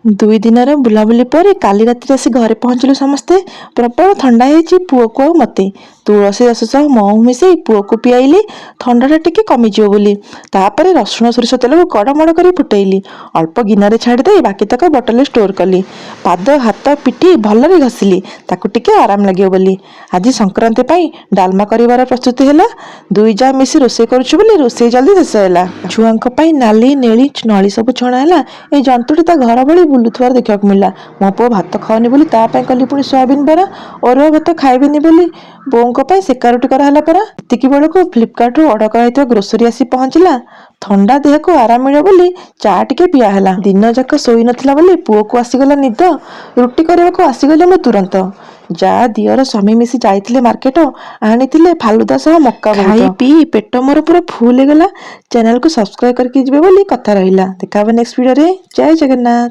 ଦୁଇ ଦିନର ବୁଲାବୁଲି ପରେ କାଲି ରାତିରେ ଆସି ଘରେ ପହଞ୍ଚିଲୁ ସମସ୍ତେ। ପ୍ରବଳ ଥଣ୍ଡା ହେଇଛି ପୁଅକୁ ଆଉ ମୋତେ। ତୁଳସୀ ରସ ସହ ମହୁ ମିଶାଇ ପୁଅକୁ ପିଆଇଲି ଥଣ୍ଡାଟା ଟିକେ କମିଯିବ ବୋଲି। ତାପରେ ରସୁଣ ସୋରିଷ ତେଲକୁ କଡ଼ମଡ଼ କରି ଫୁଟେଇଲି। ଅଳ୍ପ ଗିନାରେ ଛାଡ଼ିଦେଇ ବାକିତକ ବୋଟଲରେ ଷ୍ଟୋର କଲି। ପାଦ ହାତ ପିଠି ଭଲରେ ଘଷିଲି ତାକୁ ଟିକେ ଆରାମ ଲାଗିବ ବୋଲି। ଆଜି ସଂକ୍ରାନ୍ତି ପାଇଁ ଡାଲମା କରିବାର ପ୍ରସ୍ତୁତି ହେଲା। ଦୁଇ ଯା ମିଶି ରୋଷେଇ କରୁଛୁ ବୋଲି ରୋଷେଇ ଜଲ୍ଦି ଶେଷ ହେଲା। ଛୁଆଙ୍କ ପାଇଁ ନାଲି ନେଳି ନଳି ସବୁ ଛଣା ହେଲା। ଏଇ ଜନ୍ତୁଟି ତା ଘର ଭଳି ବୁଲୁଥିବାର ଦେଖିବାକୁ ମିଳିଲା। ମୋ ପୁଅ ଭାତ ଖାଉନି ବୋଲି ତା ପାଇଁ କଲି ପୁଣି ସୋୟାବିନ ବରା। ଅରୁଆ ଭାତ ଖାଇବେନି ବୋଲି ବୋଉଙ୍କ ପାଇଁ ସେକା ରୁଟି କରାହେଲା ପରା। ଏତିକି ବେଳକୁ ଫ୍ଲିପକାର୍ଟରୁ ଅର୍ଡର କରାଯାଇଥିବା ଗ୍ରୋସରୀ ଆସି ପହଞ୍ଚିଲା। ଥଣ୍ଡା ଦେହକୁ ଆରାମ ମିଳିବ ବୋଲି ଚା ଟିକେ ପିଆ ହେଲା। ଦିନ ଯାକ ଶୋଇ ନଥିଲା ବୋଲି ପୁଅକୁ ଆସିଗଲା ନିଦ। ରୁଟି କରିବାକୁ ଆସିଗଲି ମୁଁ ତୁରନ୍ତ। ଯା ଦିଅର ସ୍ୱାମୀ ମିଶି ଯାଇଥିଲେ ମାର୍କେଟ, ଆଣିଥିଲେ ଫାଲୁଦା ସହ ମକା ବହୁତ। ଖାଇ ପିଇ ପେଟ ମୋର ପୁରା ଫୁଲ ହେଇଗଲା। ଚ୍ୟାନେଲକୁ ସବସ୍କ୍ରାଇବ କରିକି ଯିବେ ବୋଲି କଥା ରହିଲା। ଦେଖା ହବ ନେକ୍ସଟ ଭିଡ଼ିଓରେ। ଜୟ ଜଗନ୍ନାଥ।